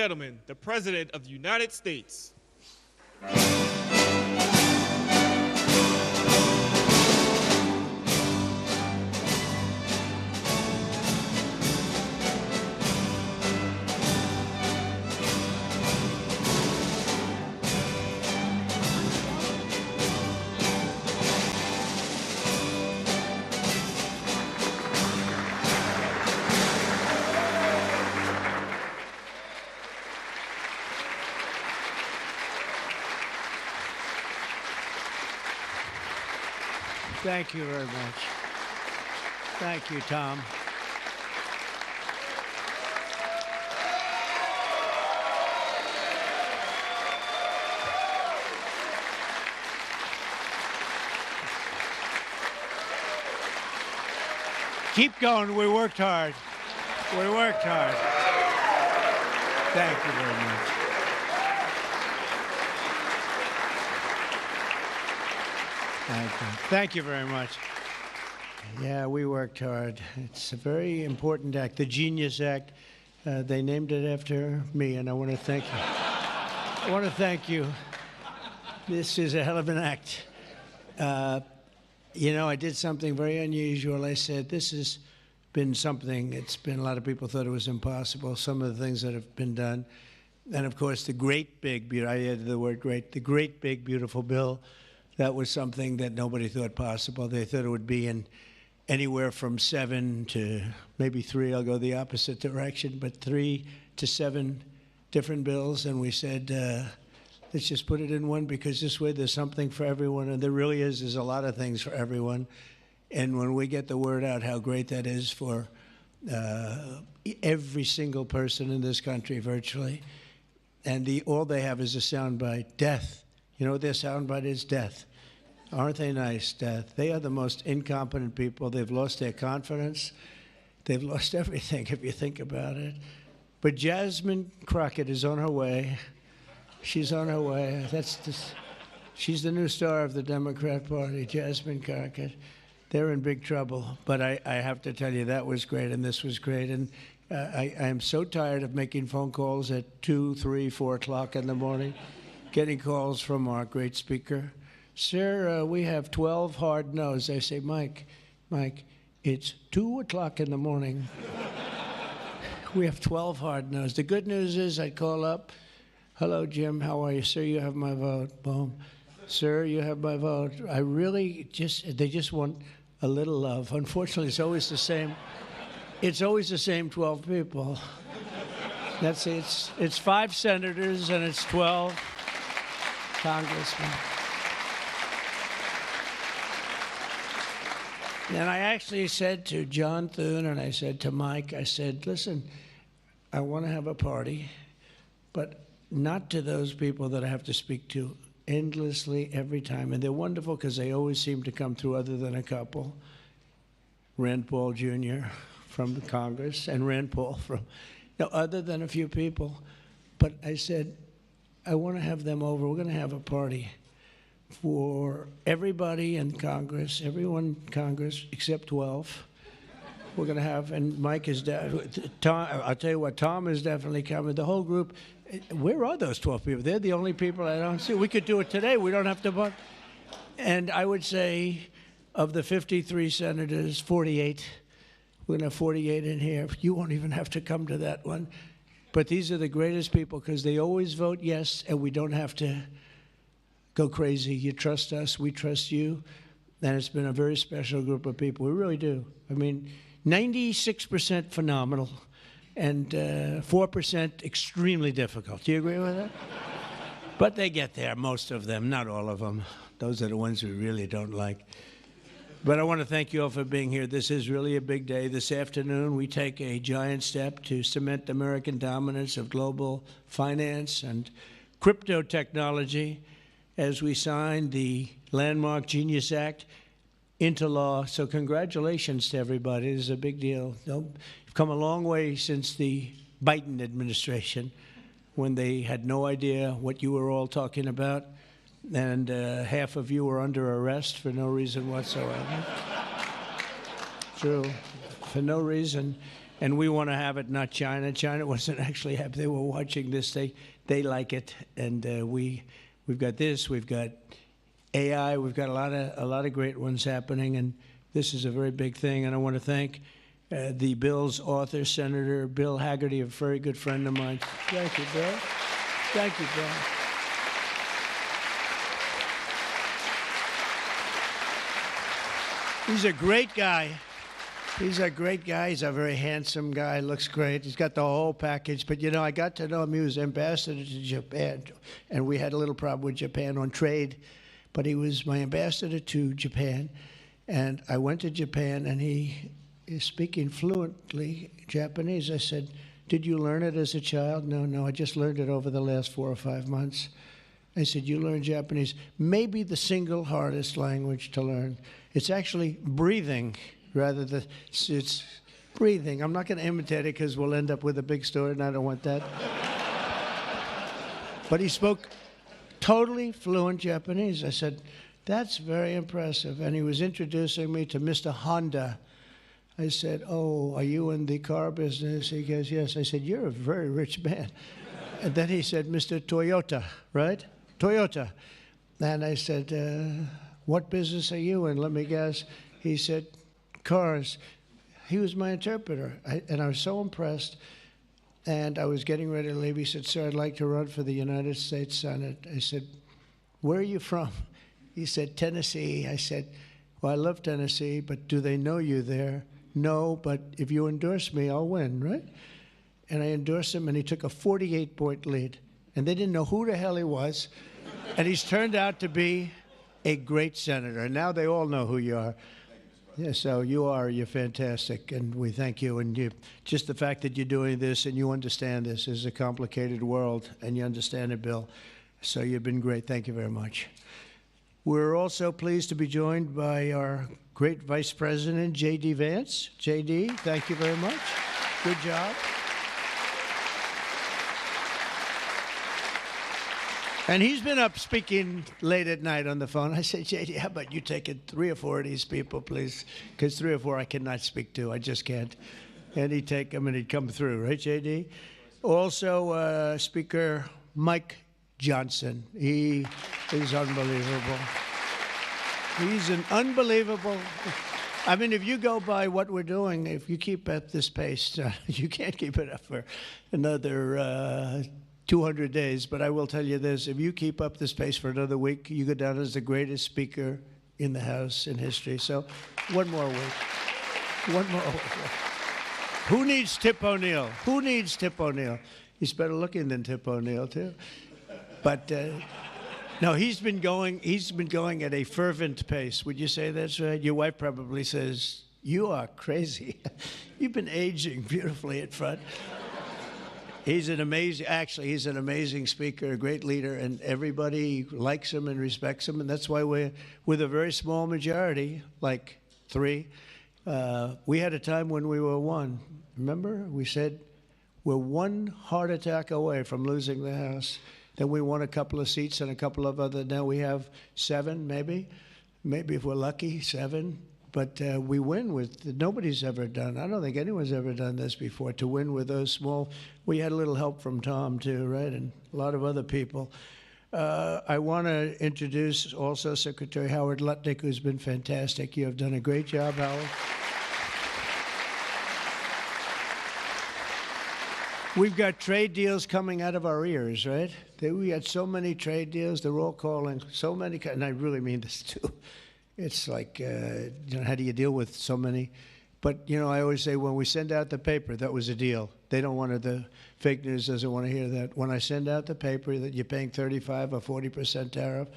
gentlemen, the President of the United States. Thank you very much. Thank you, Tom. Keep going. We worked hard. We worked hard. Thank you very much. Thank you very much. Yeah, we worked hard. It's a very important act, the GENIUS Act. They named it after me, and I want to thank you. I want to thank you. This is a hell of an act. You know, I did something very unusual. I said, this has been something, it's been, a lot of people thought it was impossible, some of the things that have been done. And of course, the great big, I added the word great, the great big beautiful bill, that was something that nobody thought possible. They thought it would be in anywhere from 7 to maybe 3, I'll go the opposite direction, but 3 to 7 different bills. And we said, let's just put it in one, because this way there's something for everyone. And there really is. There's a lot of things for everyone. And when we get the word out how great that is for every single person in this country virtually, and all they have is a soundbite, death. You know what their soundbite is? Death. Aren't they nice? Death. They are the most incompetent people. They've lost their confidence. They've lost everything, if you think about it. But Jasmine Crockett is on her way. She's on her way. She's the new star of the Democrat Party, Jasmine Crockett. They're in big trouble. But I have to tell you, that was great, and this was great. And I am so tired of making phone calls at 2, 3, 4 o'clock in the morning, getting calls from our great speaker. Sir, we have 12 hard no's. I say, Mike, it's 2 o'clock in the morning. We have 12 hard no's. The good news is I call up, hello, Jim, how are you? Sir, you have my vote. Boom. Sir, you have my vote. I really they just want a little love. Unfortunately, it's always the same. It's always the same 12 people. That's it. It's 5 senators and it's 12 congressmen. And I actually said to John Thune and I said to Mike, I said, listen, I want to have a party, but not to those people that I have to speak to endlessly every time. And they're wonderful because they always seem to come through, other than a couple. Rand Paul Jr. from Congress and Rand Paul from, other than a few people. But I said, I want to have them over. We're going to have a party for everybody in Congress, everyone in Congress except 12. We're going to have, and Mike is, Tom, I'll tell you what, Tom is definitely coming. The whole group, where are those 12 people? They're the only people I don't see. We could do it today. We don't have to vote. And I would say of the 53 senators, 48, we're going to have 48 in here. You won't even have to come to that one. But these are the greatest people because they always vote yes, and we don't have to go crazy. You trust us, we trust you. And it's been a very special group of people. We really do. I mean, 96% phenomenal and 4% extremely difficult. Do you agree with that? But they get there, most of them, not all of them. Those are the ones we really don't like. But I want to thank you all for being here. This is really a big day. This afternoon, we take a giant step to cement American dominance of global finance and crypto technology as we sign the landmark GENIUS Act into law. So congratulations to everybody. This is a big deal. You've come a long way since the Biden administration, when they had no idea what you were all talking about. And half of you were under arrest for no reason whatsoever. True, for no reason. and we want to have it, not China. China wasn't actually happy. They were watching this. They like it, and we've got this. We've got AI. We've got a lot of great ones happening, and this is a very big thing. And I want to thank the bill's author, Senator Bill Hagerty, a very good friend of mine. Thank you, Bill. Thank you, Bill. He's a great guy. He's a great guy. He's a very handsome guy. Looks great. He's got the whole package. But, I got to know him. He was ambassador to Japan, and we had a little problem with Japan on trade. But he was my ambassador to Japan, and I went to Japan, and he is speaking fluently Japanese. I said, "Did you learn it as a child?" No, I just learned it over the last 4 or 5 months. I said, "You learned Japanese?" Maybe the single hardest language to learn. It's actually breathing rather than it's breathing. I'm not going to imitate it because we'll end up with a big story, and I don't want that. But he spoke totally fluent Japanese. I said, "That's very impressive." And he was introducing me to Mr. Honda. I said, "Oh, are you in the car business?" He goes, "Yes." I said, "You're a very rich man." And then he said, "Mr. Toyota, right? Toyota." And I said, "What business are you in?" Let me guess. He said, "Cars." He was my interpreter, and I was so impressed. And I was getting ready to leave. He said, "Sir, I'd like to run for the United States Senate." I said, "Where are you from?" He said, "Tennessee." I said, "Well, I love Tennessee, but do they know you there?" "No, but if you endorse me, I'll win," right? And I endorsed him, and he took a 48-point lead. And they didn't know who the hell he was. And he's turned out to be a great senator. And now they all know who you are. Yeah, so you're fantastic, and we thank you. And just the fact that you're doing this and you understand this is a complicated world, and you understand it, Bill. So you've been great. Thank you very much. We're also pleased to be joined by our great Vice President, J.D. Vance. J.D., thank you very much. Good job. And he's been up speaking late at night on the phone. I said, "J.D., how about you taking 3 or 4 of these people, please? Because 3 or 4 I cannot speak to. I just can't." And he'd take them, and he'd come through. Right, J.D.? Also, Speaker Mike Johnson. He is unbelievable. He's an unbelievable... I mean, if you go by what we're doing, if you keep at this pace, you can't keep it up for another 200 days. But I will tell you this, if you keep up this pace for another week, you go down as the greatest speaker in the House in history. So one more week. One more week. Who needs Tip O'Neill? Who needs Tip O'Neill? He's better looking than Tip O'Neill, too. But no, he's been going at a fervent pace. Would you say that's right? Your wife probably says, "You are crazy." You've been aging beautifully at front. He's an amazing speaker, a great leader, and everybody likes him and respects him, and that's why we're with a very small majority, like 3. We had a time when we were 1. Remember? We said we're 1 heart attack away from losing the House. Then we won a couple of seats and a couple of other. Now we have 7, maybe if we're lucky, 7. But we win with, nobody's ever done, I don't think anyone's ever done this before, to win with those small. We had a little help from Tom, too, right, and a lot of other people. I want to introduce also Secretary Howard Lutnick, who's been fantastic. You have done a great job, Howard. We've got trade deals coming out of our ears, right? We had so many trade deals. They're all calling so many, and I really mean this, too. It's like, how do you deal with so many? But, I always say when we send out the paper, that was a deal. They don't want to, the fake news doesn't want to hear that. When I send out the paper that you're paying 35 or 40% tariff,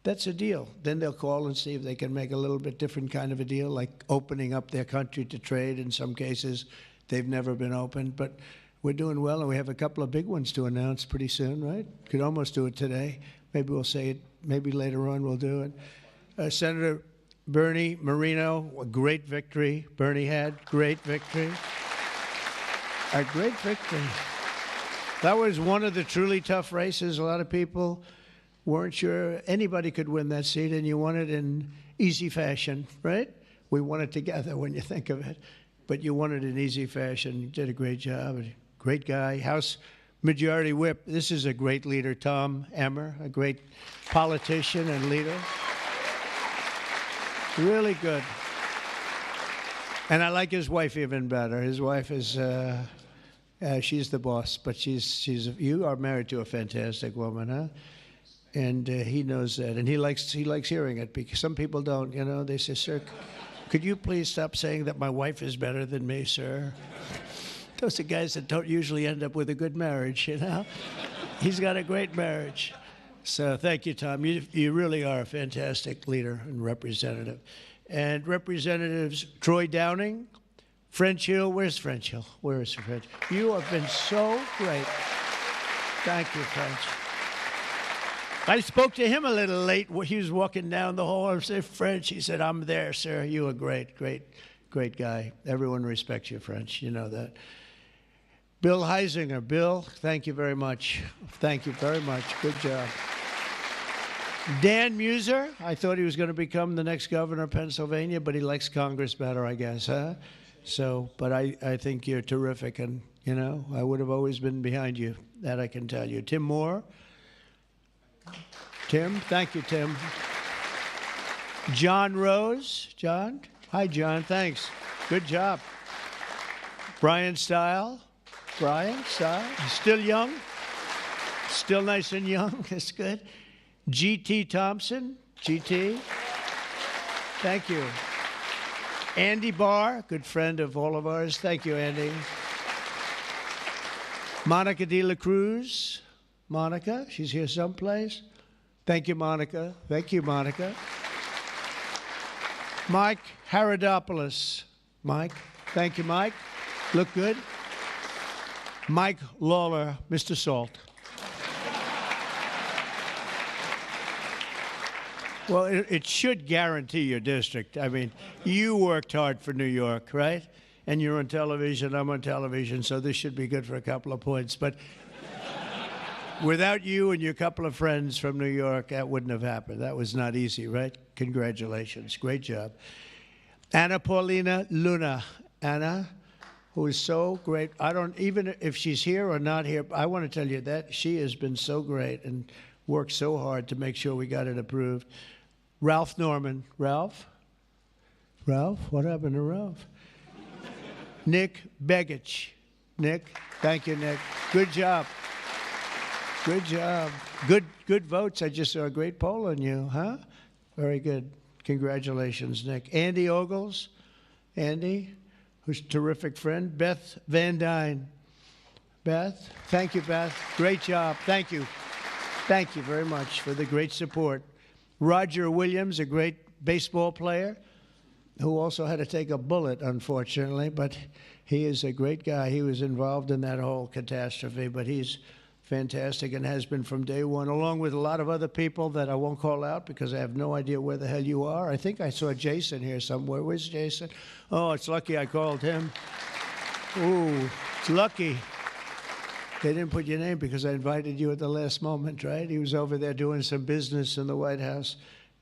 that's a deal. Then they'll call and see if they can make a little bit different kind of a deal, like opening up their country to trade. In some cases, they've never been opened. But we're doing well, and we have a couple of big ones to announce pretty soon, right? Could almost do it today. Maybe we'll say it. Maybe later on we'll do it. Senator Bernie Moreno, a great victory. Bernie had great victory. A great victory. That was one of the truly tough races. A lot of people weren't sure anybody could win that seat, and you won it in easy fashion, right? We won it together when you think of it. but you won it in easy fashion. You did a great job. Great guy. House Majority Whip. This is a great leader, Tom Emmer, a great politician and leader. Really good. And I like his wife even better. His wife is, she's the boss, but you are married to a fantastic woman, huh? And he knows that, and he likes hearing it, because some people don't, you know. They say, "Sir, could you please stop saying that my wife is better than me, sir?" Those are guys that don't usually end up with a good marriage, you know. He's got a great marriage. So thank you, Tom. You really are a fantastic leader and representative. And Representatives Troy Downing, French Hill. Where's French Hill? Where is French? You have been so great. Thank you, French. I spoke to him a little late. He was walking down the hall. I said, "French." He said, "I'm there, sir. You are great, great, great guy. Everyone respects you, French. You know that." Bill Heisinger. Bill, thank you very much. Thank you very much. Good job. Dan Muser. I thought he was going to become the next governor of Pennsylvania, but he likes Congress better, I guess, huh? So, but I think you're terrific, and, you know, I would have always been behind you. That I can tell you. Tim Moore. Tim, thank you, Tim. John Rose. John? Hi, John, thanks. Good job. Brian Stile. Brian Stile. Still young? Still nice and young. That's good. G.T. Thompson. G.T. Thank you. Andy Barr, good friend of all of ours. Thank you, Andy. Monica De La Cruz. Monica, she's here someplace. Thank you, Monica. Thank you, Monica. Mike Haradopoulos. Mike. Thank you, Mike. Look good. Mike Lawler, Mr. Salt. Well, it should guarantee your district. I mean, you worked hard for New York, right? And you're on television, I'm on television, so this should be good for a couple of points. But without you and your couple of friends from New York, that wouldn't have happened. That was not easy, right? Congratulations. Great job. Anna Paulina Luna. Anna, who is so great. Even if she's here or not here, I want to tell you that she has been so great and worked so hard to make sure we got it approved. Ralph Norman. Ralph? Ralph? What happened to Ralph? Nick Begich. Nick? Thank you, Nick. Good job. Good job. Good votes. I just saw a great poll on you, huh? Very good. Congratulations, Nick. Andy Ogles. Andy, who's a terrific friend. Beth Van Dyne. Beth? Thank you, Beth. Great job. Thank you. Thank you very much for the great support. Roger Williams, a great baseball player, who also had to take a bullet, unfortunately, but he is a great guy. He was involved in that whole catastrophe, but he's fantastic and has been from day one, along with a lot of other people that I won't call out because I have no idea where the hell you are. I think I saw Jason here somewhere. Where's Jason? Oh, it's lucky I called him. Ooh, it's lucky. They didn't put your name because I invited you at the last moment, right? He was over there doing some business in the White House.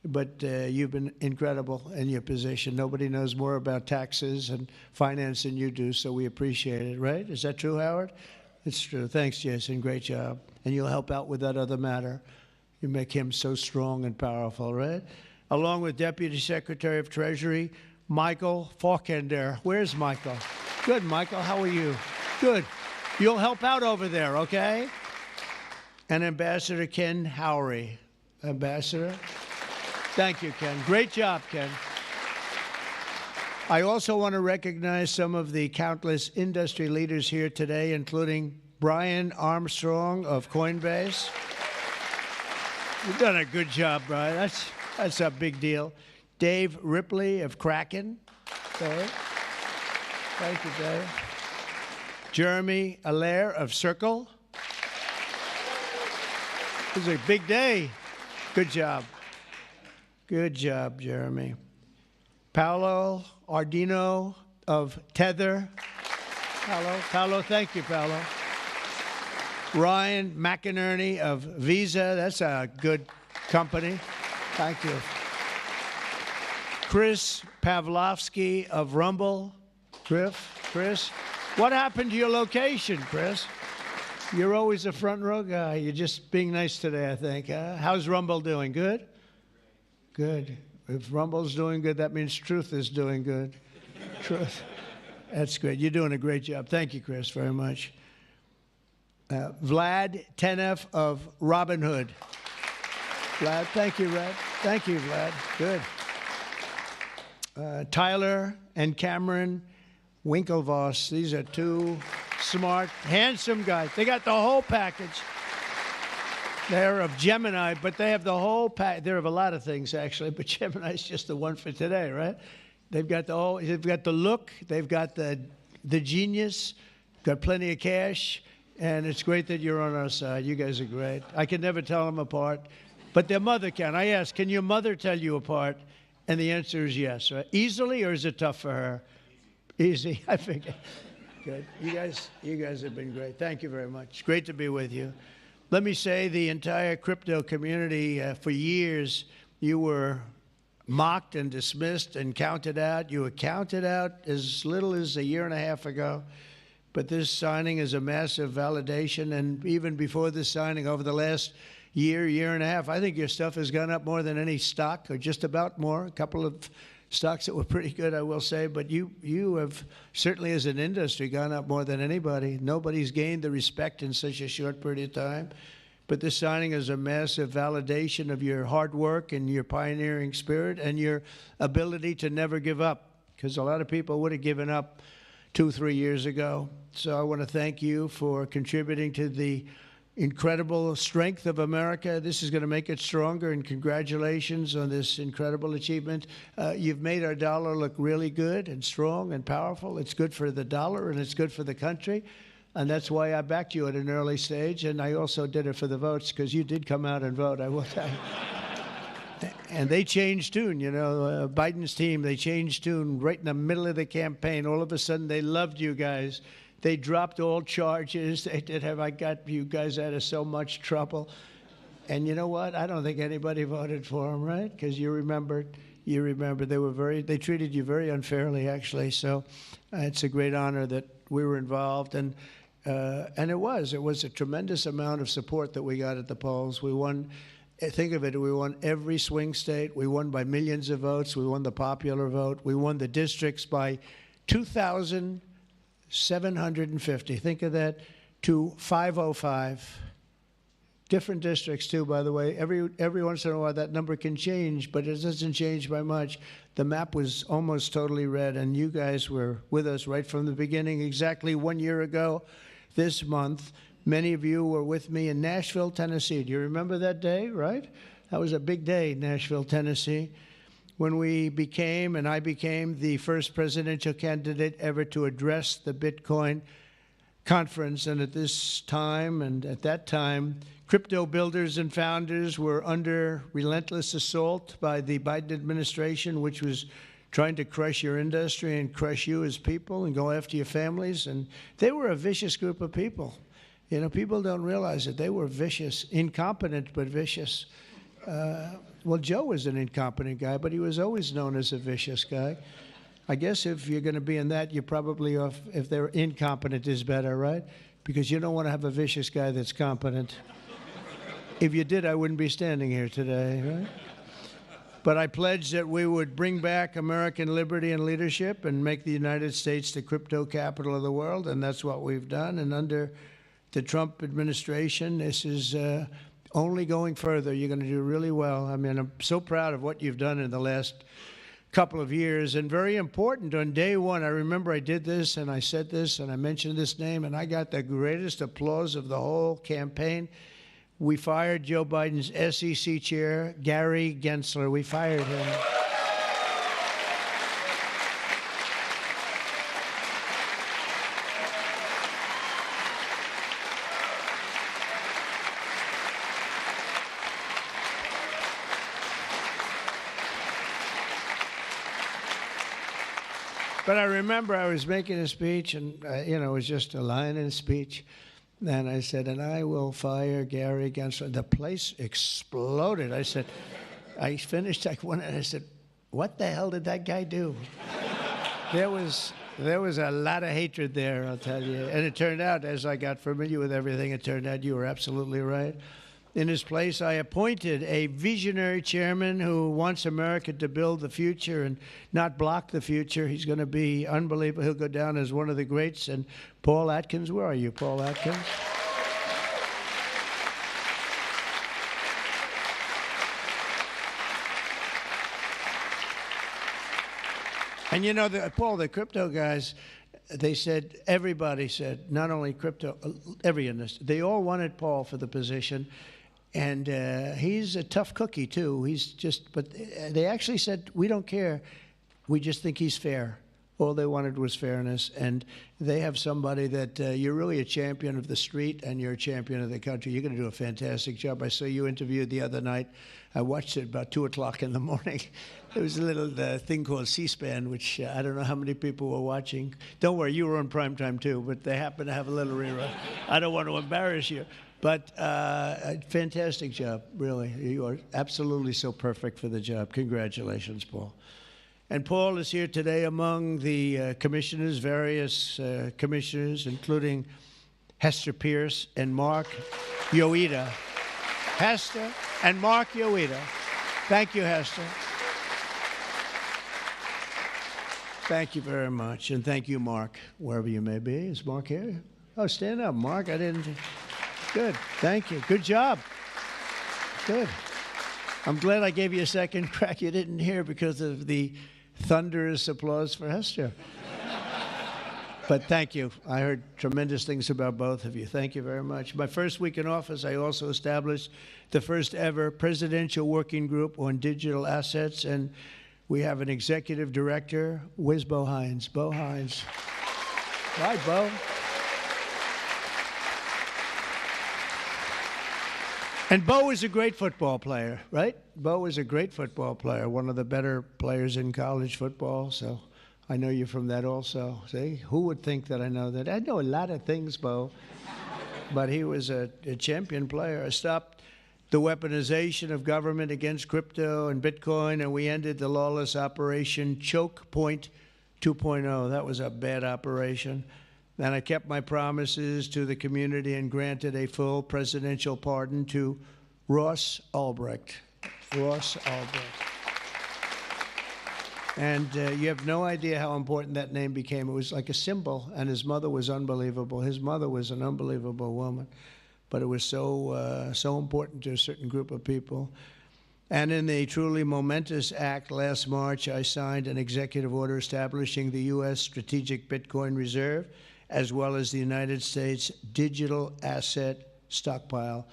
But you've been incredible in your position. Nobody knows more about taxes and finance than you do, so we appreciate it, right? Is that true, Howard? It's true. Thanks, Jason. Great job. And you'll help out with that other matter. You make him so strong and powerful, right? Along with Deputy Secretary of Treasury, Michael Faulkender. Where's Michael? Good, Michael. How are you? Good. You'll help out over there, okay? And Ambassador Ken Howry. Ambassador? Thank you, Ken. Great job, Ken. I also want to recognize some of the countless industry leaders here today, including Brian Armstrong of Coinbase. You've done a good job, Brian. That's a big deal. Dave Ripley of Kraken. Okay. Thank you, Dave. Jeremy Allaire of Circle. This is a big day. Good job. Good job, Jeremy. Paolo Ardino of Tether. Paolo, thank you, Paolo. Ryan McInerney of Visa. That's a good company. Thank you. Chris Pavlovsky of Rumble. Chris, what happened to your location, Chris? You're always a front row guy. You're just being nice today, I think. How's Rumble doing? Good? Good. If Rumble's doing good, that means Truth is doing good. Truth. That's great. You're doing a great job. Thank you, Chris, very much. Vlad Tenev of Robin Hood. Vlad, thank you, Vlad. Thank you, Vlad. Good. Tyler and Cameron Winklevoss. These are two smart, handsome guys. They got the whole package. They're of Gemini, but they have the whole pack. They're of a lot of things, actually, but Gemini's just the one for today, right? They've got the whole, they've got the look, they've got the genius, got plenty of cash, and it's great that you're on our side. You guys are great. I can never tell them apart, but their mother can. I asked, can your mother tell you apart? And the answer is yes, right? Easily, or is it tough for her? Easy, I figure. Good. You guys have been great. Thank you very much. Great to be with you. Let me say the entire crypto community, for years, you were mocked and dismissed and counted out. You were counted out as little as a year and a half ago. But this signing is a massive validation. And even before this signing, over the last year and a half, I think your stuff has gone up more than any stock, or just about more. A couple of stocks that were pretty good, I will say. But you have certainly, as an industry, gone up more than anybody. Nobody's gained the respect in such a short period of time. But this signing is a massive validation of your hard work and your pioneering spirit and your ability to never give up, because a lot of people would have given up 2-3 years ago. So I want to thank you for contributing to the incredible strength of America. This is going to make it stronger, and congratulations on this incredible achievement. You've made our dollar look really good and strong and powerful. It's good for the dollar, and it's good for the country. And that's why I backed you at an early stage, and I also did it for the votes, because you did come out and vote, I will tell you. And they changed tune, you know, Biden's team, they changed tune right in the middle of the campaign. All of a sudden, they loved you guys. They dropped all charges. They did have, I got you guys out of so much trouble. And you know what? I don't think anybody voted for them, right? Because you remember they treated you very unfairly, actually. So it's a great honor that we were involved. And it was a tremendous amount of support that we got at the polls. We won, think of it, we won every swing state. We won by millions of votes. We won the popular vote. We won the districts by 2,750. Think of that, to 505. Different districts, too, by the way. Every once in a while, that number can change, but it doesn't change by much. The map was almost totally red, and you guys were with us right from the beginning. Exactly 1 year ago this month, many of you were with me in Nashville, Tennessee. Do you remember that day, right? That was a big day, Nashville, Tennessee, when I became the first presidential candidate ever to address the Bitcoin conference. And at this time, and at that time, crypto builders and founders were under relentless assault by the Biden administration, which was trying to crush your industry and crush you as people and go after your families. And they were a vicious group of people. You know, people don't realize it. They were vicious, incompetent, but vicious. Well, Joe was an incompetent guy, but he was always known as a vicious guy. I guess if you're going to be in that, you're probably off. If they're incompetent is better, right? Because you don't want to have a vicious guy that's competent. If you did, I wouldn't be standing here today, right? But I pledged that we would bring back American liberty and leadership and make the United States the crypto capital of the world, and that's what we've done. And under the Trump administration, this is only going further. You're going to do really well. I mean, I'm so proud of what you've done in the last couple of years. And very important, on day one, I remember I did this and I said this and I mentioned this name, and I got the greatest applause of the whole campaign. We fired Joe Biden's SEC chair, Gary Gensler. We fired him. But I remember I was making a speech, and it was just a line in a speech. And I said, and I will fire Gary Gensler. The place exploded. I said, I finished like one, and I said, what the hell did that guy do? There was There was a lot of hatred there, I'll tell you. And it turned out, as I got familiar with everything, it turned out you were absolutely right. In his place, I appointed a visionary chairman who wants America to build the future and not block the future. He's going to be unbelievable. He'll go down as one of the greats. And Paul Atkins, where are you, Paul Atkins? And you know, Paul, the crypto guys, they said, everybody said, not only crypto, every industry, they all wanted Paul for the position. And he's a tough cookie, too. He's just, but they actually said, we don't care. We just think he's fair. All they wanted was fairness. And they have somebody that you're really a champion of the street and you're a champion of the country. You're going to do a fantastic job. I saw you interviewed the other night. I watched it about 2 o'clock in the morning. There was a little thing called C-SPAN, which I don't know how many people were watching. Don't worry, you were on primetime too, but they happen to have a little rerun. I don't want to embarrass you. But fantastic job, really. You are absolutely so perfect for the job. Congratulations, Paul. And Paul is here today among the commissioners, various commissioners, including Hester Pierce and Mark Yoida. Hester and Mark Yoida. Thank you, Hester. Thank you very much. And thank you, Mark, wherever you may be. Is Mark here? Oh, stand up, Mark. I didn't. Good. Thank you. Good job. Good. I'm glad I gave you a second crack you didn't hear because of the thunderous applause for Hester. But thank you. I heard tremendous things about both of you. Thank you very much. My first week in office, I also established the first ever presidential working group on digital assets, and we have an executive director. Where's Bo Hines? Bo Hines. Hi, Bo. And Bo is a great football player, right? Bo is a great football player, one of the better players in college football. So I know you from that also. See, who would think that I know that? I know a lot of things, Bo. But he was a champion player. I stopped the weaponization of government against crypto and Bitcoin, and we ended the lawless operation Choke Point 2.0. That was a bad operation. And I kept my promises to the community and granted a full presidential pardon to Ross Ulbricht. Ross Ulbricht. And you have no idea how important that name became. It was like a symbol, and his mother was unbelievable. His mother was an unbelievable woman, but it was so important to a certain group of people. And in the truly momentous act last March, I signed an executive order establishing the U.S. Strategic Bitcoin Reserve, as well as the United States Digital Asset Stockpile.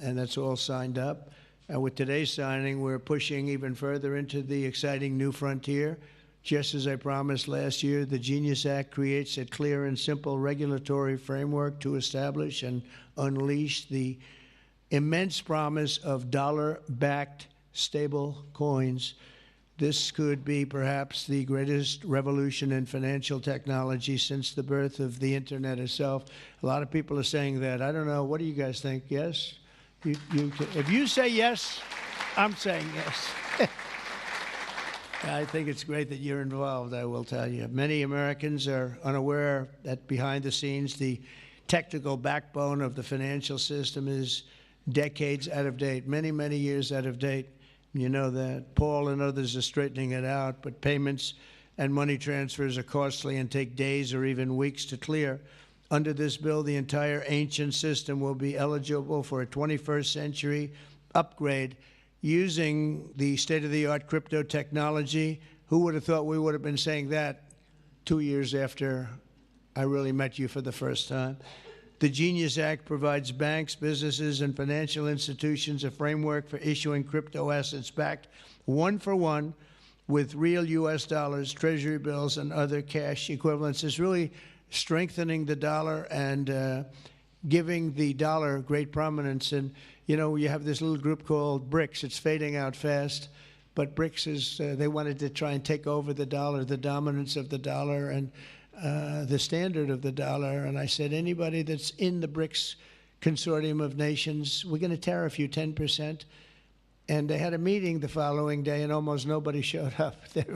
And that's all signed up. And with today's signing, we're pushing even further into the exciting new frontier. Just as I promised last year, the GENIUS Act creates a clear and simple regulatory framework to establish and unleash the immense promise of dollar-backed stable coins. This could be perhaps the greatest revolution in financial technology since the birth of the internet itself. A lot of people are saying that. I don't know. What do you guys think? Yes? If you say yes, I'm saying yes. I think it's great that you're involved, I will tell you. Many Americans are unaware that behind the scenes, the technical backbone of the financial system is decades out of date, many, many years out of date. You know that. Paul and others are straightening it out, but payments and money transfers are costly and take days or even weeks to clear. Under this bill, the entire ancient system will be eligible for a 21st century upgrade using the state-of-the-art crypto technology. Who would have thought we would have been saying that 2 years after I really met you for the first time? The GENIUS Act provides banks, businesses, and financial institutions a framework for issuing crypto assets backed one-for-one with real U.S. dollars, treasury bills, and other cash equivalents. It's really strengthening the dollar and giving the dollar great prominence. And, you know, you have this little group called BRICS. It's fading out fast. But BRICS is, they wanted to try and take over the dollar, the dominance of the dollar, and the standard of the dollar. And I said, anybody that's in the BRICS consortium of nations, we're going to tariff you 10%. And they had a meeting the following day, and almost nobody showed up. They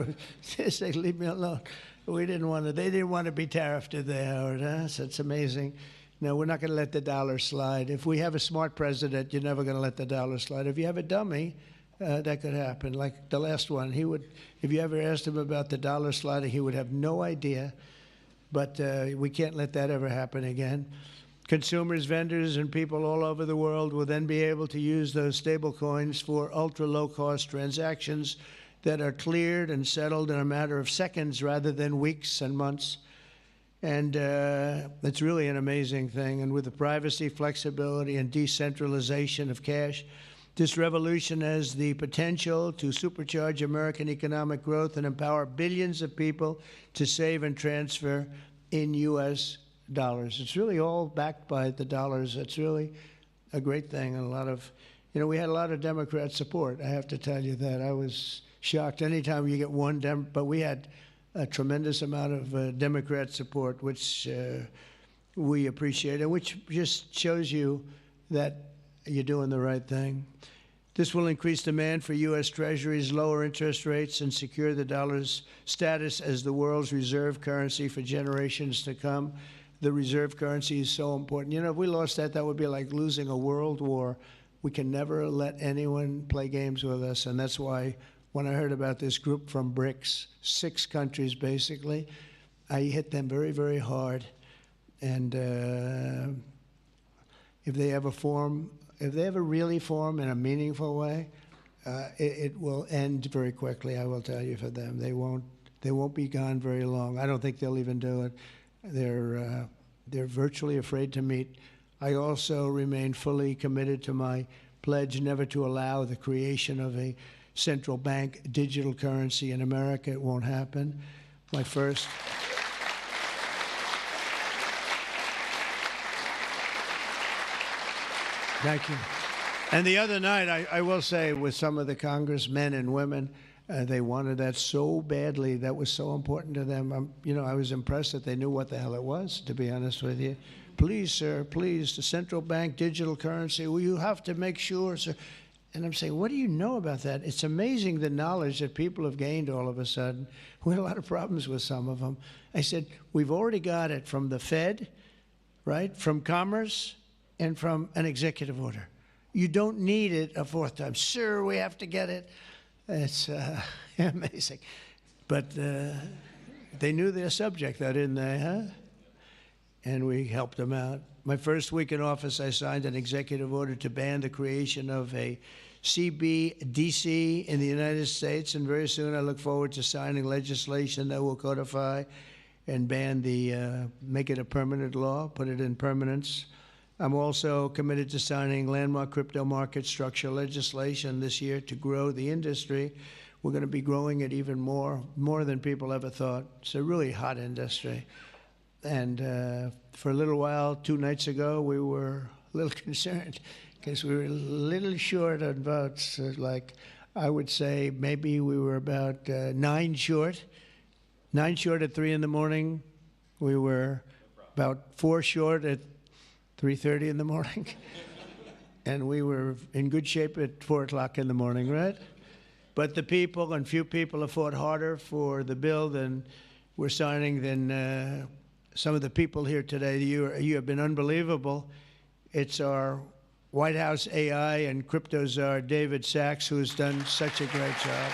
said, leave me alone. We didn't want to. They didn't want to be tariffed, did they, Howard? Huh? So it's amazing. No, we're not going to let the dollar slide. If we have a smart president, you're never going to let the dollar slide. If you have a dummy, that could happen. Like the last one, he would. If you ever asked him about the dollar sliding, he would have no idea. But we can't let that ever happen again. Consumers, vendors, and people all over the world will then be able to use those stable coins for ultra-low-cost transactions that are cleared and settled in a matter of seconds rather than weeks and months. And it's really an amazing thing. And with the privacy, flexibility, and decentralization of cash, this revolution has the potential to supercharge American economic growth and empower billions of people to save and transfer in U.S. dollars. It's really all backed by the dollars. It's really a great thing. And a lot of, we had a lot of Democrat support. I have to tell you that. I was shocked anytime you get one but we had a tremendous amount of Democrat support, which we appreciate, and which just shows you that you're doing the right thing. This will increase demand for U.S. Treasuries, lower interest rates, and secure the dollar's status as the world's reserve currency for generations to come. The reserve currency is so important. If we lost that, that would be like losing a world war. We can never let anyone play games with us, and that's why when I heard about this group from BRICS, 6 countries basically, I hit them very, very hard. And if they ever really form in a meaningful way, it will end very quickly, I will tell you, for them. They won't be gone very long. I don't think they'll even do it. They're virtually afraid to meet. I also remain fully committed to my pledge never to allow the creation of a central bank digital currency in America. It won't happen. My first. Thank you. And the other night, I will say, with some of the congressmen and women, they wanted that so badly. That was so important to them. I was impressed that they knew what the hell it was, to be honest with you. Please, sir, please, the central bank digital currency. Well, you have to make sure, sir. And I'm saying, what do you know about that? It's amazing the knowledge that people have gained all of a sudden. We had a lot of problems with some of them. I said, we've already got it from the Fed, right, from Commerce, and from an executive order. You don't need it a fourth time. Sir, we have to get it. It's amazing. But they knew their subject, though, didn't they, huh? And we helped them out. My first week in office, I signed an executive order to ban the creation of a CBDC in the United States, and very soon I look forward to signing legislation that will codify and ban make it a permanent law, put it in permanence. I'm also committed to signing landmark crypto market structure legislation this year to grow the industry. We're going to be growing it even more than people ever thought. It's a really hot industry. And for a little while, 2 nights ago, we were a little concerned because we were a little short on votes. Like, I would say maybe we were about 9 short. 9 short at 3 in the morning. We were about 4 short at 3:30 in the morning. And we were in good shape at 4 o'clock in the morning, right? But the people, and few people, have fought harder for the bill than we're signing than some of the people here today. You have been unbelievable. It's our White House AI and crypto czar, David Sachs, who's done such a great job.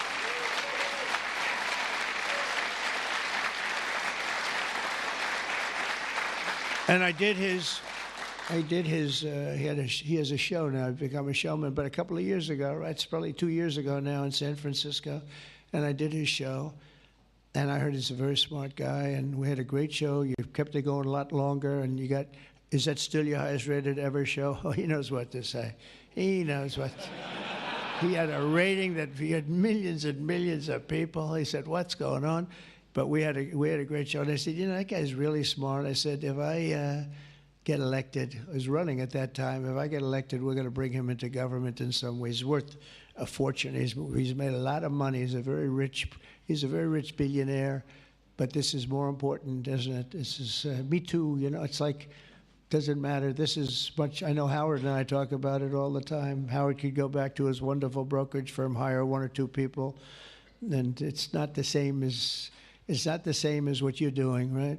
And he has a show now. I've become a showman, but a couple of years ago, right? It's probably 2 years ago now in San Francisco, and I did his show. And I heard he's a very smart guy, and we had a great show. You kept it going a lot longer, and is that still your highest rated ever show? Oh, he knows what to say. He knows what. He had a rating that he had millions and millions of people. He said, what's going on? But we had a great show. And I said, that guy's really smart. I said, if I get elected, I was running at that time, if I get elected, we're going to bring him into government in some ways. He's worth a fortune. He's made a lot of money. He's a very rich billionaire. But this is more important, isn't it? This is, me too, it's like, doesn't matter. This is much, I know Howard and I talk about it all the time. Howard could go back to his wonderful brokerage firm, hire 1 or 2 people, and it's not the same as It's not the same as what you're doing, right?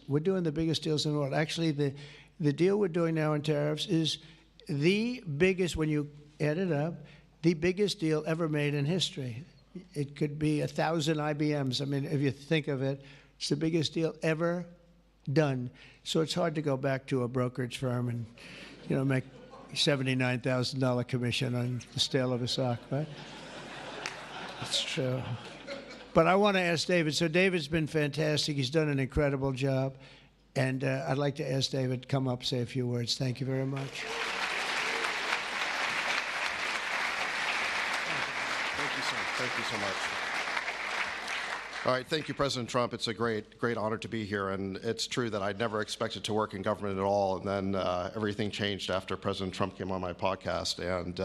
We're doing the biggest deals in the world. Actually, the deal we're doing now in tariffs is the biggest, when you add it up, the biggest deal ever made in history. It could be 1,000 IBMs. I mean, if you think of it, it's the biggest deal ever done. So it's hard to go back to a brokerage firm and, make $79,000 commission on the sale of a sock, right? It's true. But I want to ask David. So David's been fantastic. He's done an incredible job. And I'd like to ask David to come up, say a few words. Thank you very much. Thank you so much. All right, thank you, President Trump. It's a great honor to be here, and it's true that I'd never expected to work in government at all, and then everything changed after President Trump came on my podcast, and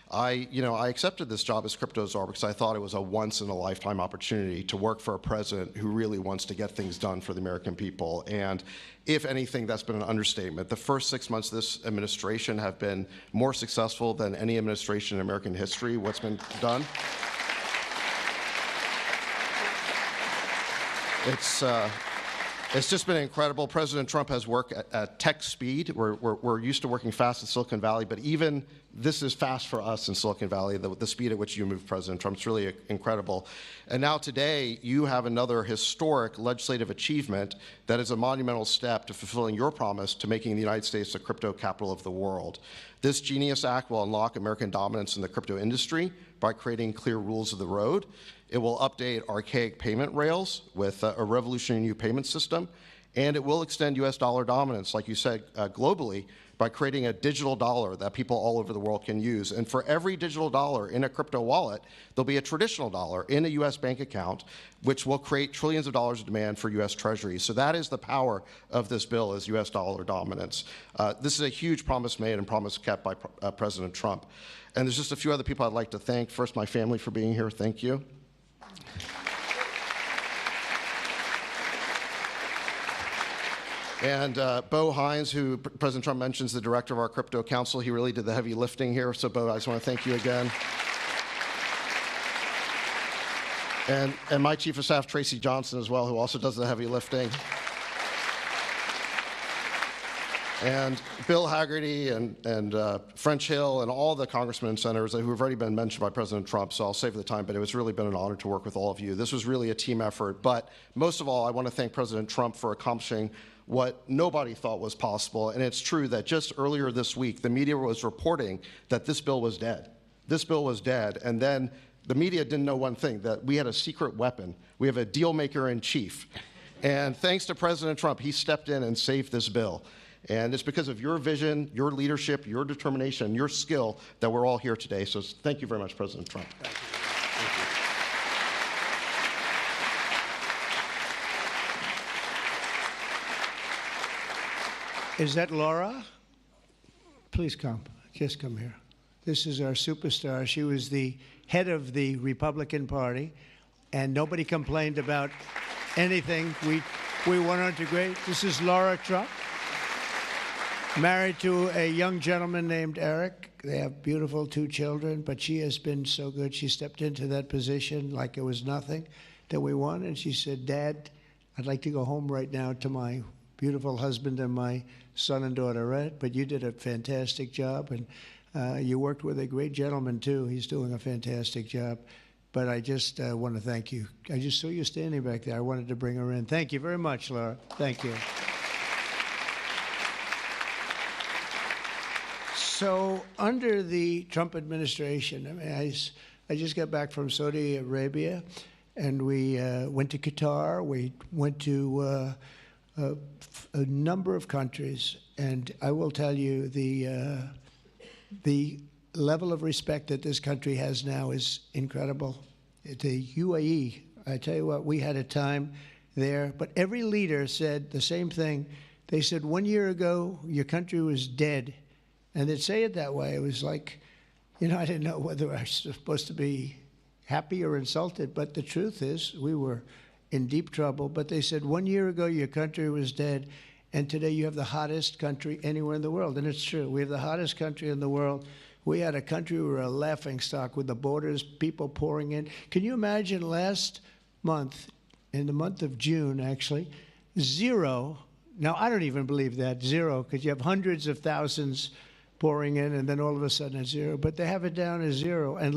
I accepted this job as crypto czar because I thought it was a once-in-a-lifetime opportunity to work for a president who really wants to get things done for the American people, and if anything, that's been an understatement. The first 6 months of this administration have been more successful than any administration in American history. What's been done? It's just been incredible. President Trump has worked at tech speed. We're used to working fast in Silicon Valley, but even this is fast for us in Silicon Valley, the speed at which you move, President Trump. It's really incredible. And now today, you have another historic legislative achievement that is a monumental step to fulfilling your promise to making the United States the crypto capital of the world. This GENIUS Act will unlock American dominance in the crypto industry by creating clear rules of the road. It will update archaic payment rails with a revolutionary new payment system, and it will extend U.S. dollar dominance, like you said, globally, by creating a digital dollar that people all over the world can use. And for every digital dollar in a crypto wallet, there'll be a traditional dollar in a U.S. bank account, which will create trillions of dollars of demand for U.S. Treasuries. So that is the power of this bill, is U.S. dollar dominance. This is a huge promise made and promise kept by President Trump. And there's just a few other people I'd like to thank. First, my family for being here. Thank you. And Bo Hines, who President Trump mentions, the director of our crypto council, he really did the heavy lifting here. So, Bo, I just want to thank you again. And my chief of staff, Tracy Johnson, as well, who also does the heavy lifting. And Bill Hagerty and French Hill and all the congressmen and senators who have already been mentioned by President Trump, so I'll save the time, but it was really been an honor to work with all of you. This was really a team effort, but most of all, I want to thank President Trump for accomplishing what nobody thought was possible, and it's true that just earlier this week, the media was reporting that this bill was dead. This bill was dead, and then the media didn't know one thing, that we had a secret weapon. We have a deal maker in chief. And thanks to President Trump, he stepped in and saved this bill. And it's because of your vision, your leadership, your determination, your skill that we're all here today. So thank you very much, President Trump. Thank you. Thank you. Is that Lara? Please come. Just come here. This is our superstar. She was the head of the Republican Party, and nobody complained about anything. We went on to great. This is Lara Trump, married to a young gentleman named Eric. They have beautiful 2 children, but she has been so good. She stepped into that position like it was nothing that we won, and she said, Dad, I'd like to go home right now to my beautiful husband and my son and daughter, right? But you did a fantastic job, and you worked with a great gentleman, too. He's doing a fantastic job. But I just want to thank you. I just saw you standing back there. I wanted to bring her in. Thank you very much, Lara. Thank you. So under the Trump administration, I mean, I just got back from Saudi Arabia, and we went to Qatar. We went to a number of countries, and I will tell you the level of respect that this country has now is incredible. The UAE, I tell you what, we had a time there, but every leader said the same thing. They said 1 year ago, your country was dead. And they'd say it that way. It was like, I didn't know whether I was supposed to be happy or insulted, but the truth is we were in deep trouble. But they said 1 year ago, your country was dead, and today you have the hottest country anywhere in the world. And it's true. We have the hottest country in the world. We had a country, we were a laughingstock with the borders, people pouring in. Can you imagine last month in the month of June, actually, 0. Now, I don't even believe that, 0, because you have hundreds of thousands pouring in, and then all of a sudden it's 0. But they have it down as 0. And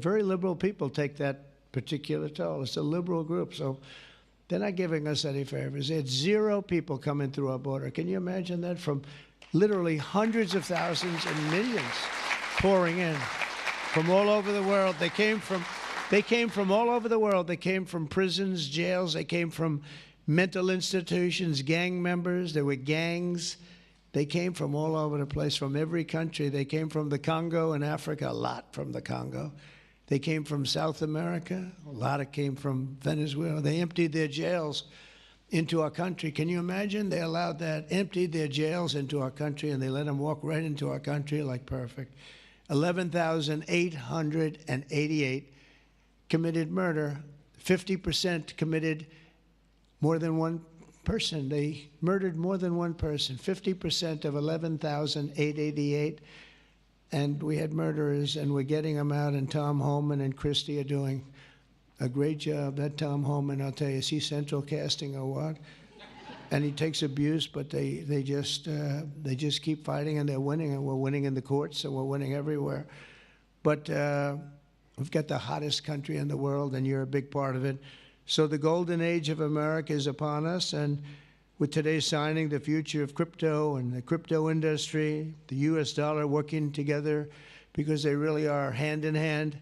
very liberal people take that particular toll. It's a liberal group, so they're not giving us any favors. It's 0 people coming through our border. Can you imagine that? From literally hundreds of thousands and millions pouring in from all over the world. They came from all over the world. They came from prisons, jails. They came from mental institutions, gang members. There were gangs. They came from all over the place, from every country. They came from the Congo in Africa, a lot from the Congo. They came from South America. A lot came from Venezuela. They emptied their jails into our country. Can you imagine? They allowed that, emptied their jails into our country, and they let them walk right into our country like perfect. 11,888 committed murder. 50% committed more than one person. They murdered more than one person. 50% of 11,888. And we had murderers, and we're getting them out, and Tom Homan and Christie are doing a great job. That Tom Homan, I'll tell you, is he central casting or what? And he takes abuse, but they just keep fighting, and they're winning, and we're winning in the courts, and we're winning everywhere. But we've got the hottest country in the world, and you're a big part of it. So the golden age of America is upon us, and with today's signing, the future of crypto and the crypto industry, the U.S. dollar working together, because they really are hand in hand,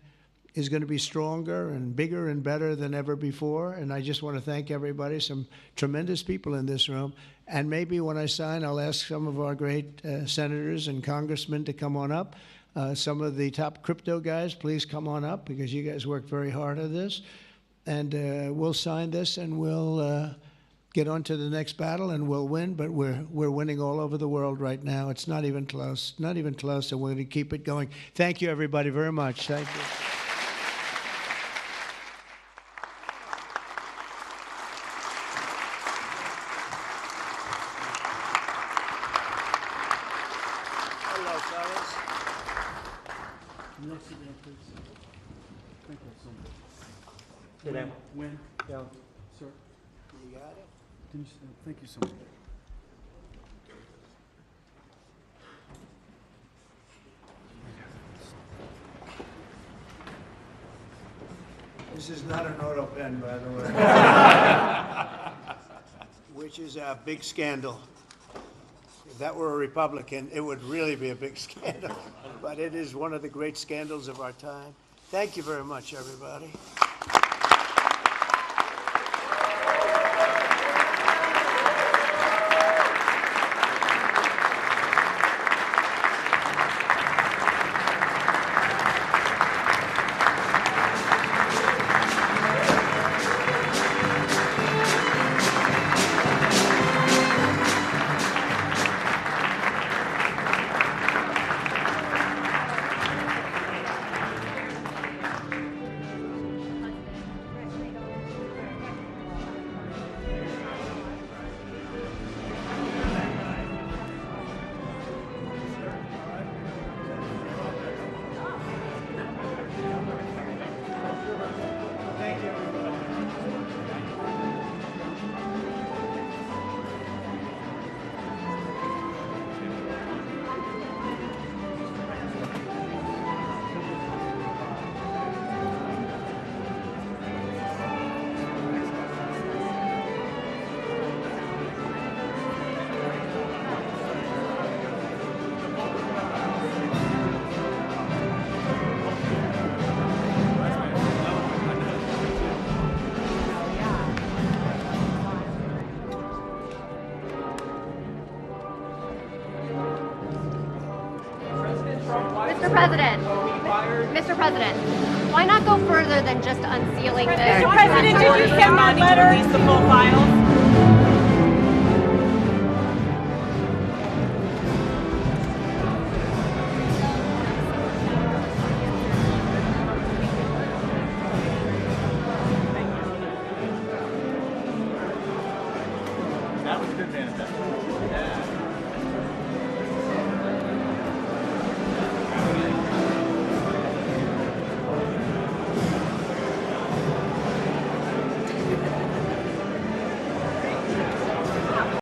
is going to be stronger and bigger and better than ever before. And I just want to thank everybody, some tremendous people in this room. And maybe when I sign, I'll ask some of our great senators and congressmen to come on up. Some of the top crypto guys, please come on up, because you guys worked very hard on this. And we'll sign this, and we'll get on to the next battle, and we'll win. But we're winning all over the world right now. It's not even close, not even close, and we're going to keep it going. Thank you, everybody, very much. Thank you. Hello, fellas. Next again, please. Thank you so much. Did I? When? Yeah. Sir? You got it? Thank you so much. This is not an auto pen, by the way. Which is a big scandal. If that were a Republican, it would really be a big scandal. But it is one of the great scandals of our time. Thank you very much, everybody. Mr. President, why not go further than just unsealing this? Mr. President, did you send that letter? Release the full files. That was a good manifesto. Yeah.